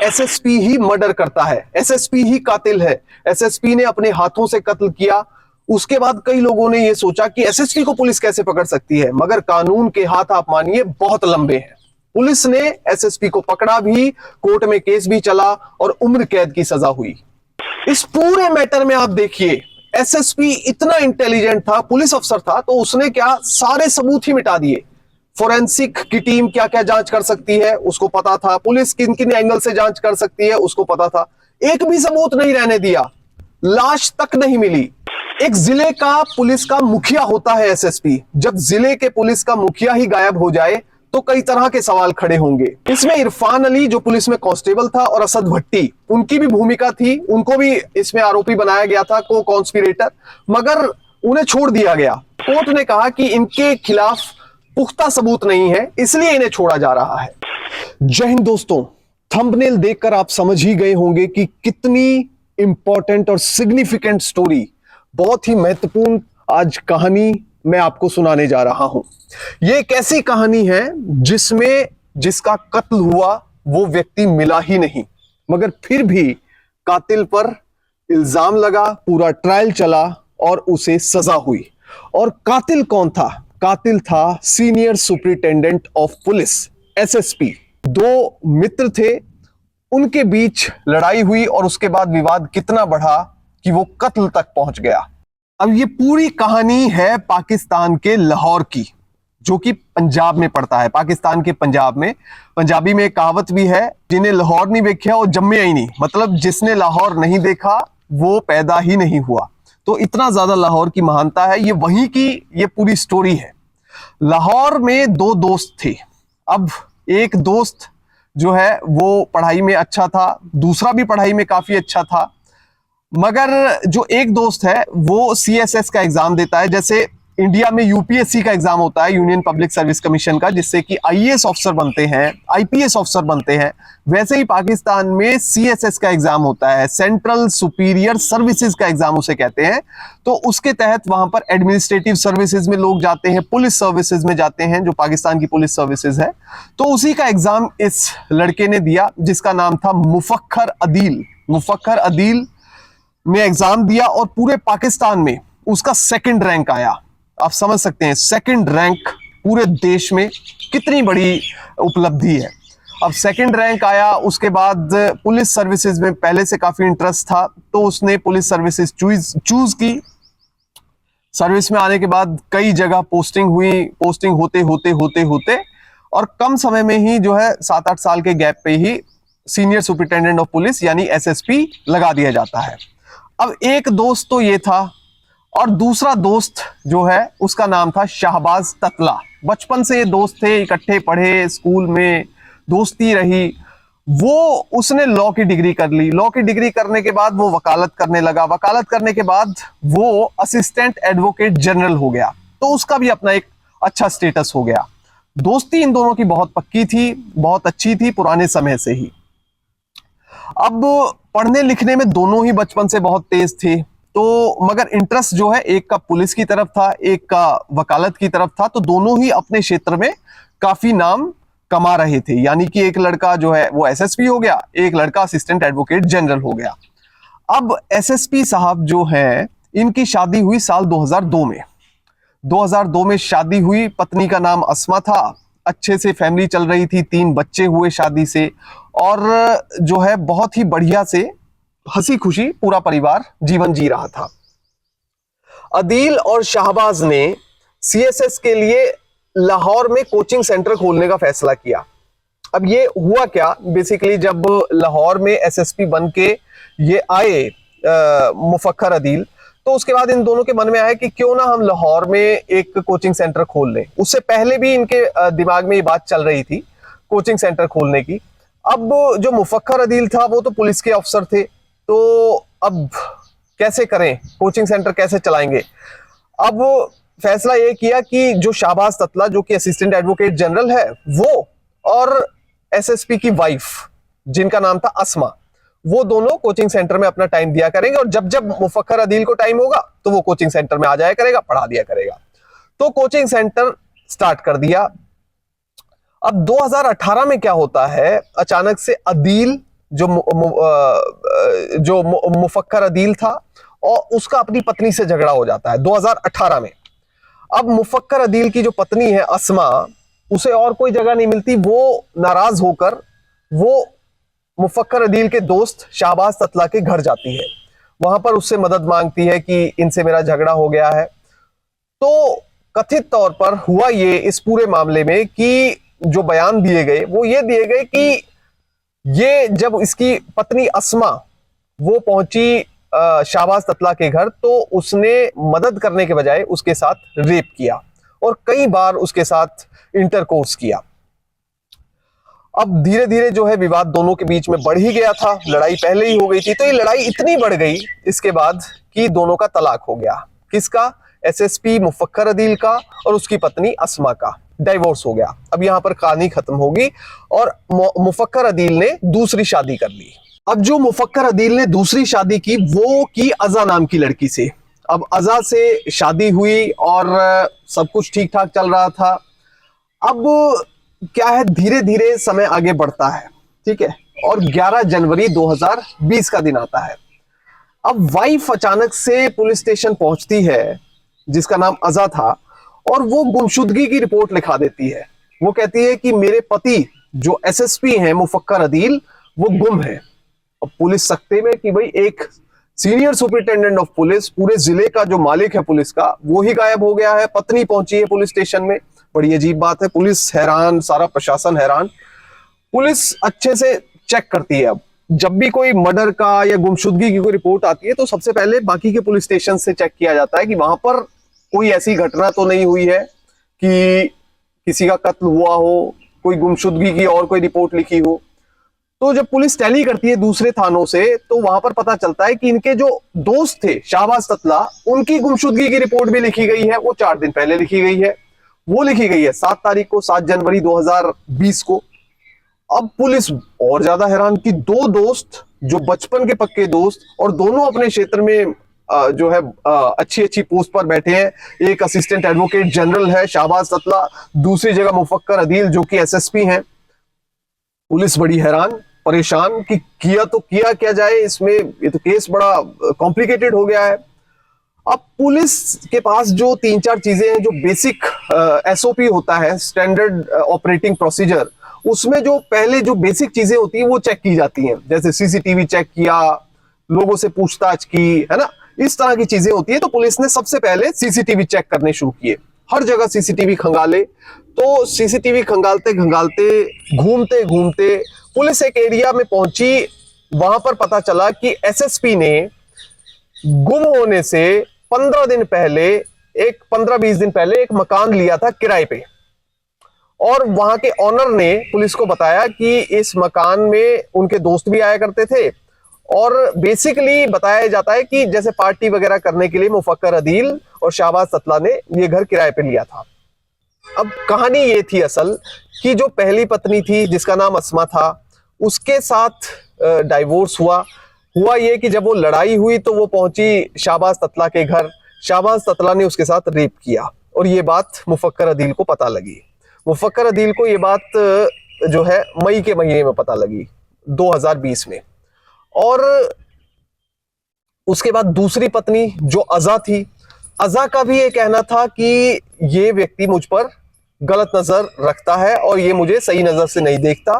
SSP ही murder करता है, SSP ही कातिल है, एसएसपी ने अपने हाथों से कत्ल किया। उसके बाद कई लोगों ने यह सोचा कि एसएसपी को पुलिस कैसे पकड़ सकती है, मगर कानून के हाथ आप मानिए बहुत लंबे हैं। पुलिस ने एसएसपी को पकड़ा भी, कोर्ट में केस भी चला और उम्र कैद की सजा हुई। इस पूरे मैटर में आप देखिए, एसएसपी इतना इंटेलिजेंट था, पुलिस अफसर था, तो उसने क्या सारे सबूत ही मिटा दिए। फोरेंसिक की टीम क्या क्या जांच कर सकती है उसको पता था, पुलिस किन किन एंगल से जांच कर सकती है उसको पता था, एक भी सबूत नहीं रहने दिया, लाश तक नहीं मिली। एक जिले का पुलिस का मुखिया होता है एसएसपी, जब जिले के पुलिस का मुखिया ही गायब हो जाए तो कई तरह के सवाल खड़े होंगे। इसमें इरफान अली जो पुलिस में कांस्टेबल था और असद भट्टी, उनकी भी भूमिका थी, उनको भी इसमें आरोपी बनाया गया था, को कॉन्स्पिरेटर, मगर उन्हें छोड़ दिया गया। कोर्ट ने कहा कि इनके खिलाफ पुख्ता सबूत नहीं है, इसलिए इन्हें छोड़ा जा रहा है। जय हिंद दोस्तों, थंबनेल देखकर आप समझ ही गए होंगे कि कितनी इंपॉर्टेंट और सिग्निफिकेंट स्टोरी, बहुत ही महत्वपूर्ण आज कहानी मैं आपको सुनाने जा रहा हूं। यह एक ऐसी कहानी है जिसमें जिसका कत्ल हुआ वो व्यक्ति मिला ही नहीं, मगर फिर भी कातिल पर इल्जाम लगा, पूरा ट्रायल चला और उसे सजा हुई। और कातिल कौन था? कातिल था senior superintendent of police, SSP. दो मित्र थे, उनके बीच लड़ाई हुई और उसके बाद विवाद कितना बढ़ा कि वो कत्ल तक पहुंच गया। अब ये पूरी कहानी है पाकिस्तान के लाहौर की, जो कि पंजाब में पड़ता है। पाकिस्तान के पंजाब में, पंजाबी में एक कहावत भी है, जिन्हें लाहौर नहीं देखा वो जम्मे ही नहीं, मतलब जिसने लाहौर नहीं देखा वो पैदा ही नहीं हुआ। तो इतना ज्यादा लाहौर की महानता है, ये वहीं की ये पूरी स्टोरी है। लाहौर में दो दोस्त थे। अब एक दोस्त जो है वो पढ़ाई में अच्छा था, दूसरा भी पढ़ाई में काफी अच्छा था, मगर जो एक दोस्त है वो सीएसएस का एग्जाम देता है। जैसे इंडिया में यूपीएससी का एग्जाम होता है, यूनियन पब्लिक सर्विस कमीशन का, जिससे कि आईएएस ऑफिसर बनते हैं, आईपीएस ऑफिसर बनते हैं, वैसे ही पाकिस्तान में सीएसएस का एग्जाम होता है, सेंट्रल सुपीरियर सर्विसेज का एग्जाम उसे कहते हैं। तो उसके तहत वहां पर एडमिनिस्ट्रेटिव सर्विसेज में लोग जाते हैं, पुलिस सर्विसेज में जाते हैं, जो पाकिस्तान की पुलिस सर्विसेज है। तो उसी का एग्जाम इस लड़के ने दिया, जिसका नाम था मुफक्खर अदील। मुफक्खर अदील ने एग्जाम दिया और पूरे पाकिस्तान में उसका सेकंड रैंक आया। आप समझ सकते हैं सेकंड रैंक पूरे देश में कितनी बड़ी उपलब्धि है। अब सेकंड रैंक आया, उसके बाद पुलिस सर्विसेज में पहले से काफी इंटरेस्ट था, तो उसने पुलिस सर्विसेज चूज की। सर्विस में आने के बाद कई जगह पोस्टिंग हुई, पोस्टिंग होते होते होते होते और कम समय में ही जो है 7-8 साल के गैप पे ही सीनियर सुपरिटेंडेंट ऑफ पुलिस यानी एसएसपी लगा दिया जाता है। अब एक दोस्त तो ये था और दूसरा दोस्त जो है उसका नाम था शाहबाज ततला। बचपन से ये दोस्त थे, इकट्ठे पढ़े, स्कूल में दोस्ती रही। वो उसने लॉ की डिग्री कर ली। लॉ की डिग्री करने के बाद वो वकालत करने लगा। वकालत करने के बाद वो असिस्टेंट एडवोकेट जनरल हो गया, तो उसका भी अपना एक अच्छा स्टेटस हो गया। दोस्ती इन दोनों की बहुत पक्की थी, बहुत अच्छी थी पुराने समय से ही। अब पढ़ने लिखने में दोनों ही बचपन से बहुत तेज थे, तो मगर इंटरेस्ट जो है एक का पुलिस की तरफ था, एक का वकालत की तरफ था, तो दोनों ही अपने क्षेत्र में काफी नाम कमा रहे थे। यानी कि एक लड़का जो है वो एसएसपी हो गया, एक लड़का असिस्टेंट एडवोकेट जनरल हो गया। अब एसएसपी साहब जो है, इनकी शादी हुई साल 2002 में। 2002 में शादी हुई, पत्नी का नाम अस्मा था, अच्छे से फैमिली चल रही थी, 3 बच्चे हुए शादी से, और जो है बहुत ही बढ़िया से हंसी खुशी पूरा परिवार जीवन जी रहा था। अदील और शाहबाज ने सीएसएस के लिए लाहौर में कोचिंग सेंटर खोलने का फैसला किया। अब ये हुआ क्या, बेसिकली जब लाहौर में एसएसपी बन के ये आए मुफक्खर अदील, तो उसके बाद इन दोनों के मन में आया कि क्यों ना हम लाहौर में एक कोचिंग सेंटर खोल लें। उससे पहले भी इनके दिमाग में ये बात चल रही थी कोचिंग सेंटर खोलने की। अब जो मुफक्खर अदील था वो तो पुलिस के अफसर थे, तो अब कैसे करें, कोचिंग सेंटर कैसे चलाएंगे। अब फैसला ये किया कि जो शाहबाज ततला जो कि असिस्टेंट एडवोकेट जनरल है, वो और एसएसपी की वाइफ जिनका नाम था अस्मा, वो दोनों कोचिंग सेंटर में अपना टाइम दिया करेंगे, और जब जब मुफक्खर अदील को टाइम होगा तो वो कोचिंग सेंटर में आ जाया करेगा, पढ़ा दिया करेगा। तो कोचिंग सेंटर स्टार्ट कर दिया। अब 2018 में क्या होता है, अचानक से अदील जो मुफक्कर अदील था, और उसका अपनी पत्नी से झगड़ा हो जाता है 2018 में। अब मुफक्कर अदील की जो पत्नी है अस्मा, उसे और कोई जगह नहीं मिलती, वो नाराज होकर वो मुफक्कर अदील के दोस्त शाहबाज ततला के घर जाती है। वहां पर उससे मदद मांगती है कि इनसे मेरा झगड़ा हो गया है। तो कथित तौर पर हुआ ये इस पूरे मामले में कि जो बयान दिए गए वो ये दिए गए कि ये जब इसकी पत्नी अस्मा वो पहुंची शाहबाज ततला के घर, तो उसने मदद करने के बजाय उसके साथ रेप किया और कई बार उसके साथ इंटरकोर्स किया। अब धीरे धीरे जो है विवाद दोनों के बीच में बढ़ ही गया था, लड़ाई पहले ही हो गई थी। तो ये लड़ाई इतनी बढ़ गई इसके बाद कि दोनों का तलाक हो गया। किसका? एसएसपी मुफक्कर अदील का और उसकी पत्नी अस्मा का डाइवोर्स हो गया। अब यहां पर कहानी खत्म होगी और मुफक्कर अदील ने दूसरी शादी कर ली। अब जो मुफक्कर अदील ने दूसरी शादी की वो की अज़ा नाम की लड़की से। अब अज़ा से शादी हुई और सब कुछ ठीक ठाक चल रहा था। अब क्या है, धीरे धीरे समय आगे बढ़ता है, ठीक है, और 11 जनवरी 2020 का दिन आता है। अब वाइफ अचानक से पुलिस स्टेशन पहुंचती है, जिसका नाम अज़ा था, और वो गुमशुदगी की रिपोर्ट लिखा देती है। वो कहती है कि मेरे पति जो एसएसपी हैं मुफक्कर अदील, वो गुम है। अब पुलिस सकते में कि भाई एक सीनियर सुपरिटेंडेंट ऑफ पुलिस, पूरे जिले का जो मालिक है पुलिस का, वो ही गायब हो गया है, पत्नी पहुंची है पुलिस स्टेशन में। बड़ी अजीब बात है, पुलिस हैरान, सारा प्रशासन हैरान। पुलिस अच्छे से चेक करती है। अब जब भी कोई मर्डर का या गुमशुदगी की कोई रिपोर्ट आती है तो सबसे पहले बाकी के पुलिस स्टेशन से चेक किया जाता है कि वहां पर कोई ऐसी घटना तो नहीं हुई है कि किसी का कत्ल हुआ हो, कोई गुमशुदगी की और कोई रिपोर्ट लिखी हो। तो जब पुलिस टैली करती है दूसरे थानों से, तो वहां पर पता चलता है कि इनके जो दोस्त थे शाहबाज ततला, उनकी गुमशुदगी की रिपोर्ट भी लिखी गई है। वो 4 दिन पहले लिखी गई है। वो लिखी गई है 7 तारीख को, 7 जनवरी 2020 को। अब पुलिस और ज्यादा हैरान कि 2 दोस्त जो बचपन के पक्के दोस्त, और दोनों अपने क्षेत्र में जो है अच्छी अच्छी पोस्ट पर बैठे हैं। एक असिस्टेंट एडवोकेट जनरल है शाहबाज ततला, दूसरी जगह मुफक्कर अदील जो कि एसएसपी हैं। पुलिस बड़ी हैरान परेशान कि किया तो किया क्या जाए इसमें, ये तो केस बड़ा कॉम्प्लिकेटेड हो गया है। अब पुलिस के पास जो 3-4 चीजें हैं, जो बेसिक एसओपी होता है, स्टैंडर्ड ऑपरेटिंग प्रोसीजर, उसमें जो पहले जो बेसिक चीजें होती है वो चेक की जाती हैं। जैसे सीसीटीवी चेक किया, लोगों से पूछताछ की, है ना, इस तरह की चीजें होती है। तो पुलिस ने सबसे पहले सीसीटीवी चेक करने शुरू किए, हर जगह सीसीटीवी खंगाले। तो सीसीटीवी खंगालते खंगालते, घूमते घूमते पुलिस एक एरिया में पहुंची। वहां पर पता चला कि एसएसपी ने गुम होने से 15 दिन पहले, 15-20 दिन पहले एक मकान लिया था किराए पे, और वहां के ऑनर ने पुलिस को बताया कि इस मकान में उनके दोस्त भी आया करते थे, और बेसिकली बताया जाता है कि जैसे पार्टी वगैरह करने के लिए मुफक्कर अदील और शाहबाज ततला ने ये घर किराए पे लिया था। अब कहानी ये थी असल कि जो पहली पत्नी थी जिसका नाम अस्मा था, उसके साथ डाइवोर्स हुआ ये कि जब वो लड़ाई हुई तो वो पहुंची शाहबाज ततला के घर। शाहबाज ततला ने उसके साथ रेप किया, और ये बात मुफक्कर अदील को पता लगी। मुफक्कर अदील को ये बात जो है मई के महीने में पता लगी 2020 में। और उसके बाद दूसरी पत्नी जो अज़ा थी, अज़ा का भी ये कहना था कि ये व्यक्ति मुझ पर गलत नजर रखता है और ये मुझे सही नजर से नहीं देखता,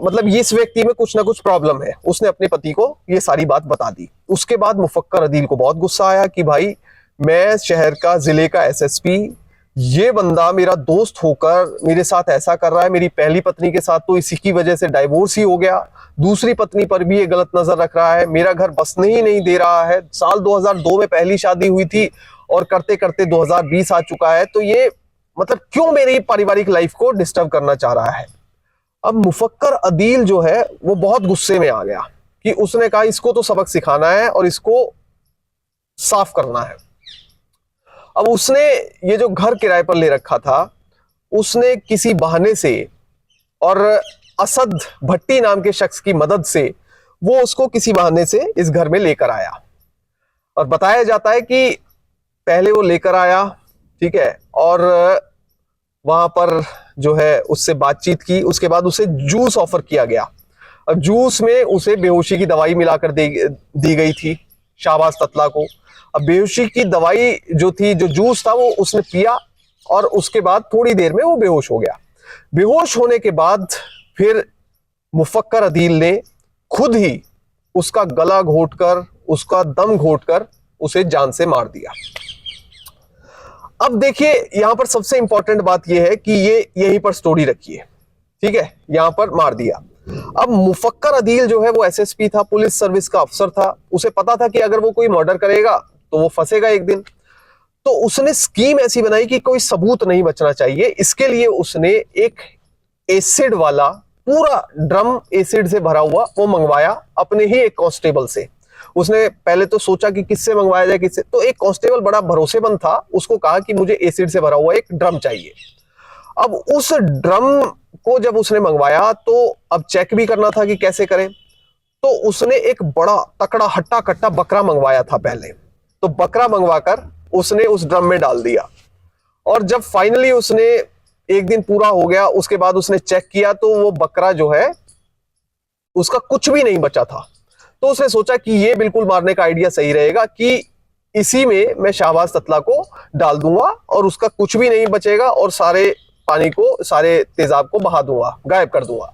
मतलब इस व्यक्ति में कुछ ना कुछ प्रॉब्लम है। उसने अपने पति को ये सारी बात बता दी। उसके बाद मुफक्कर अदील को बहुत गुस्सा आया कि भाई, मैं शहर का, जिले का एसएसपी, ये बंदा मेरा दोस्त होकर मेरे साथ ऐसा कर रहा है। मेरी पहली पत्नी के साथ तो इसी की वजह से डाइवोर्स ही हो गया, दूसरी पत्नी पर भी ये गलत नजर रख रहा है, मेरा घर बसने ही नहीं दे रहा है। साल 2002 में पहली शादी हुई थी और करते करते 2020 आ चुका है, तो ये मतलब क्यों मेरी पारिवारिक लाइफ को डिस्टर्ब करना चाह रहा है। अब मुफक्कर अदील जो है वो बहुत गुस्से में आ गया कि उसने कहा इसको तो सबक सिखाना है और इसको साफ करना है। अब उसने ये जो घर किराए पर ले रखा था, उसने किसी बहाने से और असद भट्टी नाम के शख्स की मदद से वो उसको किसी बहाने से इस घर में लेकर आया। और बताया जाता है कि पहले वो लेकर आया, ठीक है, और वहां पर जो है उससे बातचीत की। उसके बाद उसे जूस ऑफर किया गया। जूस में उसे बेहोशी की दवाई मिलाकर दी गई थी शाहबाज ततला को। अब बेहोशी की दवाई जो थी, जो जूस था, वो उसने पिया और उसके बाद थोड़ी देर में वो बेहोश हो गया। बेहोश होने के बाद फिर मुफक्कर अदील ने खुद ही उसका गला घोटकर, उसका दम घोटकर उसे जान से मार दिया। अब देखिए, यहां पर सबसे इंपॉर्टेंट बात यह है कि ये यहीं पर स्टोरी रखी है, ठीक है, यहां पर मार दिया। अब मुफक्कर अदील जो है वो एसएसपी था, पुलिस सर्विस का अफसर था। उसे पता था कि अगर वो कोई मर्डर करेगा तो वो फंसेगा एक दिन। तो उसने स्कीम ऐसी बनाई कि कोई सबूत नहीं बचना चाहिए। इसके लिए उसने एक एसिड वाला पूरा ड्रम एसिड से भरा हुआ वो मंगवाया अपने ही एक कांस्टेबल से। उसने पहले तो सोचा कि किससे मंगवाया जाए, किससे, तो एक कांस्टेबल बड़ा भरोसेमंद था, उसको कहा कि मुझे एसिड से भरा हुआ एक ड्रम चाहिए। अब उस ड्रम को जब उसने मंगवाया तो अब चेक भी करना था कि कैसे करें, तो उसने एक बड़ा तकड़ा हट्टा कट्टा बकरा मंगवाया था पहले। तो बकरा मंगवाकर उसने उस ड्रम में डाल दिया और जब फाइनली उसने एक दिन पूरा हो गया, उसके बाद उसने चेक किया तो वो बकरा जो है उसका कुछ भी नहीं बचा था। तो उसने सोचा कि ये बिल्कुल मारने का आइडिया सही रहेगा कि इसी में मैं शाहबाज ततला को डाल दूंगा और उसका कुछ भी नहीं बचेगा और सारे पानी को, सारे तेजाब को बहा दूंगा, गायब कर दूंगा।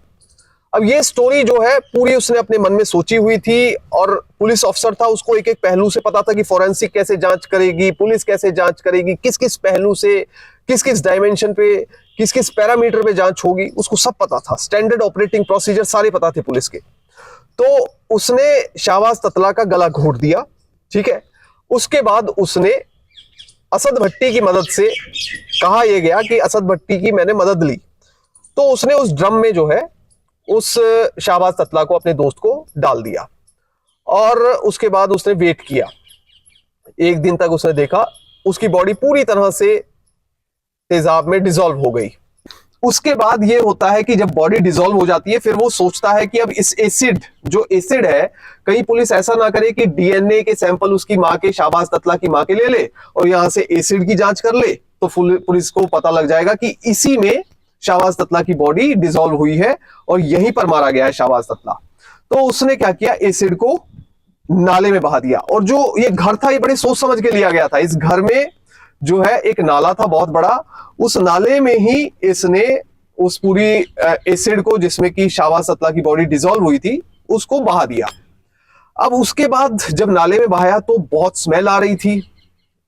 अब ये स्टोरी जो है पूरी उसने अपने मन में सोची हुई थी और पुलिस ऑफिसर था, उसको एक एक पहलू से पता था कि फोरेंसिक कैसे जांच करेगी, पुलिस कैसे जांच करेगी, किस किस पहलू से, किस किस डायमेंशन पे, किस किस पैरामीटर पे जांच होगी, उसको सब पता था। स्टैंडर्ड ऑपरेटिंग प्रोसीजर सारे पता थे पुलिस के। तो उसने शाहबाज ततला का गला घोट दिया, ठीक है। उसके बाद उसने असद भट्टी की मदद से, कहा यह गया कि असद भट्टी की मैंने मदद ली, तो उसने उस ड्रम में जो है उस शाहबाज ततला को, अपने दोस्त को डाल दिया और उसके बाद उसने वेट किया। एक दिन तक उसने देखा, उसकी बॉडी पूरी तरह से तेजाब में डिसॉल्व हो गई। उसके बाद ये होता है कि जब बॉडी डिसॉल्व हो जाती है फिर वो सोचता है कि अब इस एसिड, जो एसिड है, कहीं पुलिस ऐसा ना करे कि डीएनए के सैंपल उसकी मां के, शाहबाज ततला की मां के ले ले और यहां से एसिड की जांच कर ले, तो पुलिस को पता लग जाएगा कि इसी में शाहबाज ततला की बॉडी डिसॉल्व हुई है और यहीं पर मारा गया है शाहबाज ततला। तो उसने क्या किया, एसिड को नाले में बहा दिया। और जो ये घर था ये बड़े सोच समझ के लिया गया था। इस घर में जो है एक नाला था बहुत बड़ा, उस नाले में ही इसने उस पूरी एसिड को, जिसमें कि शाहबाज ततला की बॉडी डिसॉल्व हुई थी, उसको बहा दिया। अब उसके बाद जब नाले में बहाया तो बहुत स्मेल आ रही थी,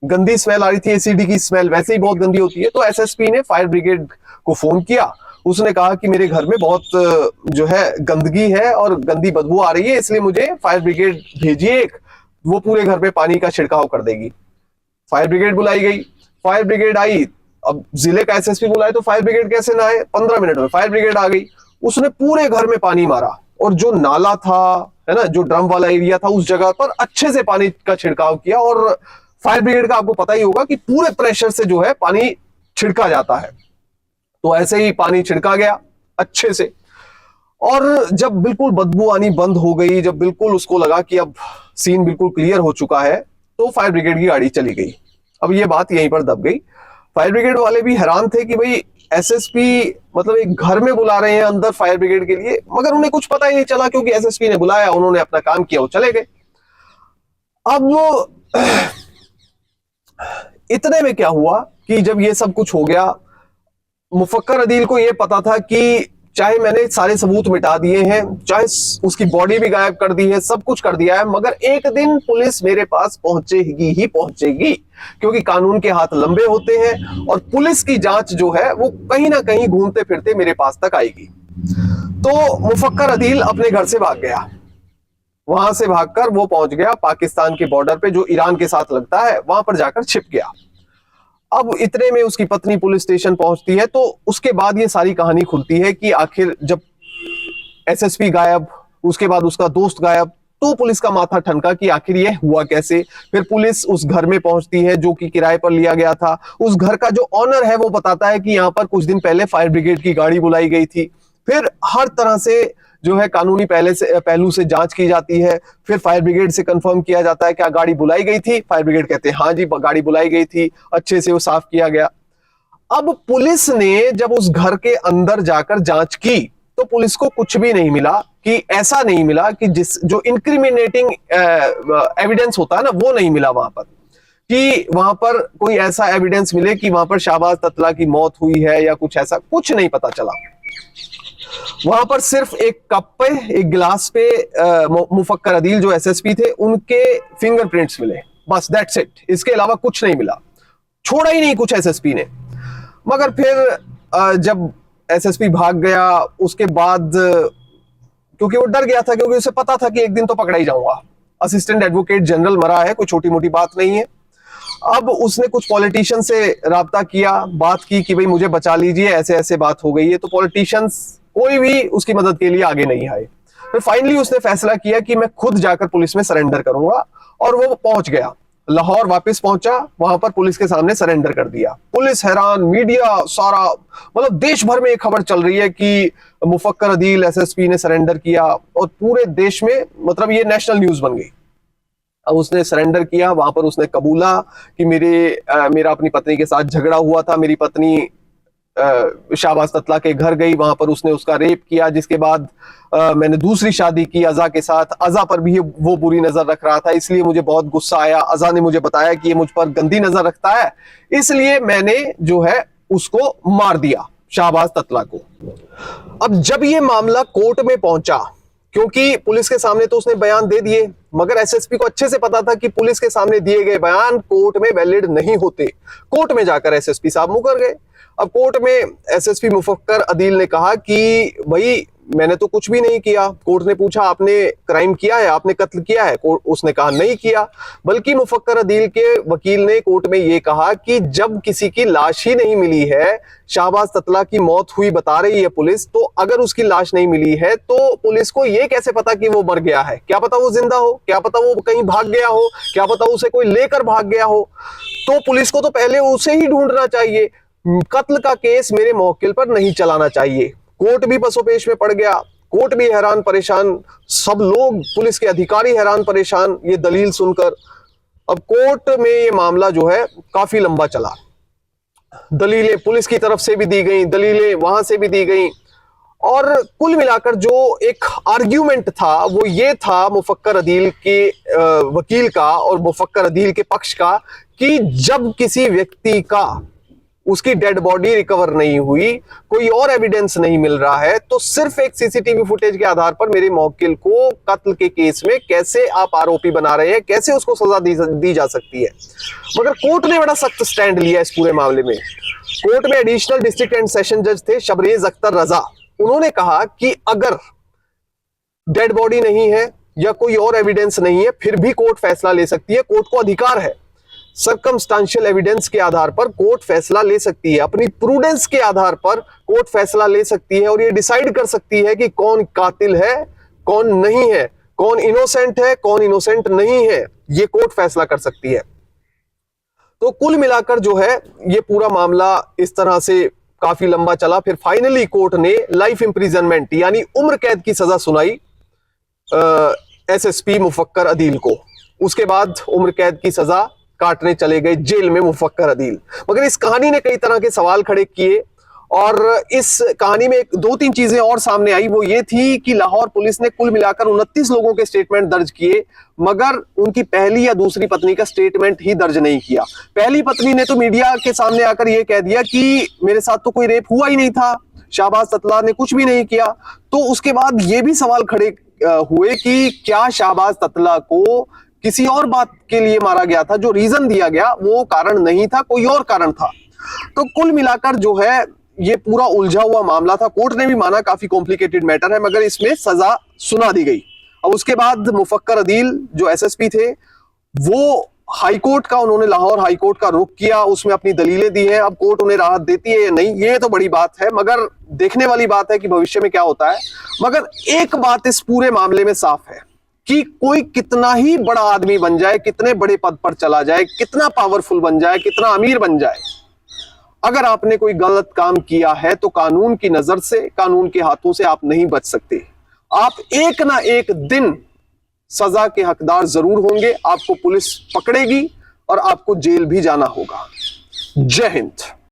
गंदी स्मेल आ रही थी। एसिड की स्मेल वैसे ही बहुत गंदी होती है। तो एसएसपी ने फायर ब्रिगेड को फोन किया। उसने कहा कि मेरे घर में बहुत जो है गंदगी है और गंदी बदबू आ रही है, इसलिए मुझे फायर ब्रिगेड भेजिए एक, वो पूरे घर पे पानी का छिड़काव कर देगी। फायर ब्रिगेड बुलाई गई, फायर ब्रिगेड आई। अब जिले का एसएसपी बुलाए तो फायर ब्रिगेड कैसे ना आए, 15 मिनट में फायर ब्रिगेड आ गई। उसने पूरे घर में पानी मारा और जो नाला था, है ना, जो ड्रम वाला एरिया था, उस जगह पर अच्छे से पानी का छिड़काव किया। और फायर ब्रिगेड का आपको पता ही होगा कि पूरे प्रेशर से जो है पानी छिड़का जाता है। तो ऐसे ही पानी छिड़का गया अच्छे से। और जब बिल्कुल बदबू आनी बंद हो गई, जब बिल्कुल उसको लगा कि अब सीन बिल्कुल क्लियर हो चुका है, तो फायर ब्रिगेड की गाड़ी चली गई। अब ये बात यहीं पर दब गई। फायर ब्रिगेड वाले भी हैरान थे कि भाई एसएसपी मतलब एक घर में बुला रहे हैं अंदर फायर ब्रिगेड के लिए, मगर उन्हें कुछ पता ही नहीं चला क्योंकि एसएसपी ने बुलाया, उन्होंने अपना काम किया, वो चले गए। अब वो इतने में क्या हुआ कि जब ये सब कुछ हो गया, मुफक्कर अदील को यह पता था कि चाहे मैंने सारे सबूत मिटा दिए हैं, चाहे उसकी बॉडी भी गायब कर दी है, सब कुछ कर दिया है, मगर एक दिन पुलिस मेरे पास पहुंचेगी ही पहुंचेगी, क्योंकि कानून के हाथ लंबे होते हैं और पुलिस की जांच जो है वो कहीं ना कहीं घूमते फिरते मेरे पास तक आएगी। तो मुफक्कर अदील अपने घर से भाग गया। वहां से भागकर वो पहुंच गया पाकिस्तान के बॉर्डर पे, जो ईरान के साथ लगता है, वहां पर जाकर छिप गया। अब इतने में उसकी पत्नी पुलिस स्टेशन पहुंचती है। तो उसके बाद ये सारी कहानी खुलती है कि आखिर जब एसएसपी गायब, उसके बाद उसका दोस्त गायब, तो पुलिस का माथा ठनका कि आखिर ये हुआ कैसे। फिर पुलिस उस घर में पहुंचती है जो कि किराए पर लिया गया था। उस घर का जो ऑनर है वो बताता है कि यहाँ पर कुछ दिन पहले फायर ब्रिगेड की गाड़ी बुलाई गई थी। फिर हर तरह से जो है कानूनी पहलू से जांच की जाती है। फिर फायर ब्रिगेड से कंफर्म किया जाता है क्या गाड़ी बुलाई गई थी। फायर ब्रिगेड कहते हैं हाँ जी गाड़ी बुलाई गई थी, अच्छे से वो साफ किया गया। अब पुलिस ने जब उस घर के अंदर जाकर जांच की तो पुलिस को कुछ भी नहीं मिला, कि ऐसा नहीं मिला कि जो इंक्रिमिनेटिंग एविडेंस होता है ना, वो नहीं मिला वहां पर, कि वहां पर कोई ऐसा एविडेंस मिले कि वहां पर शाहबाज ततला की मौत हुई है या कुछ ऐसा, कुछ नहीं पता चला। वहां पर सिर्फ एक कप पे, एक गिलास पे मुफक्कर अदील जो एसएसपी थे उनके फिंगरप्रिंट्स मिले, बस दैट्स इट। इसके अलावा कुछ नहीं मिला, छोड़ा ही नहीं कुछ एसएसपी ने। मगर फिर जब एसएसपी भाग गया उसके बाद, क्योंकि वो डर गया था, क्योंकि उसे पता था कि एक दिन तो पकड़ा ही जाऊंगा, असिस्टेंट एडवोकेट जनरल मरा है, कोई छोटी मोटी बात नहीं है। अब उसने कुछ पॉलिटिशियन से राब्ता किया, बात की कि भाई मुझे बचा लीजिए, ऐसे ऐसे बात हो गई है। तो पॉलिटिशियंस कोई भी उसकी मदद के लिए आगे नहीं आए। फिर फाइनली उसने फैसला किया कि मैं खुद जाकर पुलिस में सरेंडर करूंगा, और वो पहुंच गया, लाहौर वापस पहुंचा, वहां पर पुलिस के सामने सरेंडर कर दिया। पुलिस हैरान, मीडिया सारा, मतलब देश भर में एक खबर चल रही है कि मुफक्कर अदील एसएसपी ने सरेंडर किया, और पूरे देश में मतलब ये नेशनल न्यूज बन गई। अब उसने सरेंडर किया, वहां पर उसने कबूला कि मेरा अपनी पत्नी के साथ झगड़ा हुआ था, मेरी पत्नी शाहबाज ततला के घर गई, वहां पर उसने उसका रेप किया, जिसके बाद मैंने दूसरी शादी की अज़ा के साथ। अज़ा पर भी वो बुरी नजर रख रहा था, इसलिए मुझे बहुत गुस्सा आया। अज़ा ने मुझे बताया कि ये मुझ पर गंदी नजर रखता है, इसलिए मैंने जो है उसको मार दिया, शाहबाज ततला को। अब जब ये मामला कोर्ट में पहुंचा, क्योंकि पुलिस के सामने तो उसने बयान दे दिए, मगर एसएसपी को अच्छे से पता था कि पुलिस के सामने दिए गए बयान कोर्ट में वैलिड नहीं होते। कोर्ट में जाकर एसएसपी साहब मुकर गए। अब कोर्ट में एसएसपी मुफक्कर अदील ने कहा कि भाई मैंने तो कुछ भी नहीं किया। कोर्ट ने पूछा आपने क्राइम किया है, आपने कत्ल किया है? उसने कहा नहीं किया। बल्कि मुफक्कर अदील के वकील ने कोर्ट में यह कहा कि जब किसी की लाश ही नहीं मिली है, शाहबाज ततला की मौत हुई बता रही है पुलिस, तो अगर उसकी लाश नहीं मिली है तो पुलिस को यह कैसे पता कि वो मर गया है? क्या पता वो जिंदा हो, क्या पता वो कहीं भाग गया हो, क्या पता उसे कोई लेकर भाग गया हो। तो पुलिस को तो पहले उसे ही ढूंढना चाहिए। कत्ल का केस मेरे मौकिल पर नहीं चलाना चाहिए। कोर्ट भी पसोपेश में पड़ गया, कोर्ट भी हैरान परेशान, सब लोग, पुलिस के अधिकारी हैरान परेशान ये दलील सुनकर। अब कोर्ट में ये मामला जो है काफी लंबा चला। दलीलें पुलिस की तरफ से भी दी गई, दलीलें वहां से भी दी गई, और कुल मिलाकर जो एक आर्ग्यूमेंट था वो ये था मुफक्कर अदील के वकील का और मुफक्कर अदील के पक्ष का, कि जब किसी व्यक्ति का उसकी डेड बॉडी रिकवर नहीं हुई, कोई और एविडेंस नहीं मिल रहा है, तो सिर्फ एक सीसीटीवी फुटेज के आधार पर मेरे मौकिल को कत्ल के केस में कैसे आप आरोपी बना रहे हैं, कैसे उसको सजा दी जा सकती है। मगर कोर्ट ने बड़ा सख्त स्टैंड लिया इस पूरे मामले में। कोर्ट में एडिशनल डिस्ट्रिक्ट एंड सेशन जज थे शबरेज अख्तर रजा। उन्होंने कहा कि अगर डेड बॉडी नहीं है या कोई और एविडेंस नहीं है, फिर भी कोर्ट फैसला ले सकती है, कोर्ट को अधिकार है। सर्कमस्टांशियल एविडेंस के आधार पर कोर्ट फैसला ले सकती है, अपनी प्रूडेंस के आधार पर कोर्ट फैसला ले सकती है, और ये डिसाइड कर सकती है कि कौन कातिल है, कौन नहीं है, कौन इनोसेंट है, कौन इनोसेंट नहीं है। ये कोर्ट फैसला कर सकती है। तो कुल मिलाकर जो है ये पूरा मामला इस तरह से काफी लंबा चला। फिर फाइनली कोर्ट ने लाइफ इंप्रिजनमेंट यानी उम्र कैद की सजा सुनाई एसएसपी मुफक्कर अदील को। उसके बाद उम्र कैद की सजा काटने चले गए जेल में मुफक्कर अदील। मगर इस कहानी ने कई तरह के सवाल खड़े किए, और इस कहानी में दो तीन चीजें और सामने आई। वो ये थी कि लाहौर पुलिस ने कुल मिलाकर 29 लोगों के स्टेटमेंट दर्ज किए, मगर उनकी पहली या दूसरी पत्नी का स्टेटमेंट ही दर्ज नहीं किया। पहली पत्नी ने तो मीडिया के सामने आकर यह कह दिया कि मेरे साथ तो कोई रेप हुआ ही नहीं था, शाहबाज ततला ने कुछ भी नहीं किया। तो उसके बाद ये भी सवाल खड़े हुए कि क्या शाहबाज ततला को किसी और बात के लिए मारा गया था, जो रीजन दिया गया वो कारण नहीं था, कोई और कारण था। तो कुल मिलाकर जो है ये पूरा उलझा हुआ मामला था। कोर्ट ने भी माना काफी कॉम्प्लिकेटेड मैटर है, मगर इसमें सजा सुना दी गई। अब उसके बाद मुफक्कर अदील जो एसएसपी थे वो हाईकोर्ट का, उन्होंने लाहौर हाईकोर्ट का रुख किया, उसमें अपनी दलीलें दी हैं। अब कोर्ट उन्हें राहत देती है या नहीं, ये तो बड़ी बात है, मगर देखने वाली बात है कि भविष्य में क्या होता है। मगर एक बात इस पूरे मामले में साफ है कि कोई कितना ही बड़ा आदमी बन जाए, कितने बड़े पद पर चला जाए, कितना पावरफुल बन जाए, कितना अमीर बन जाए, अगर आपने कोई गलत काम किया है तो कानून की नजर से, कानून के हाथों से आप नहीं बच सकते। आप एक ना एक दिन सजा के हकदार जरूर होंगे, आपको पुलिस पकड़ेगी और आपको जेल भी जाना होगा। जय हिंद।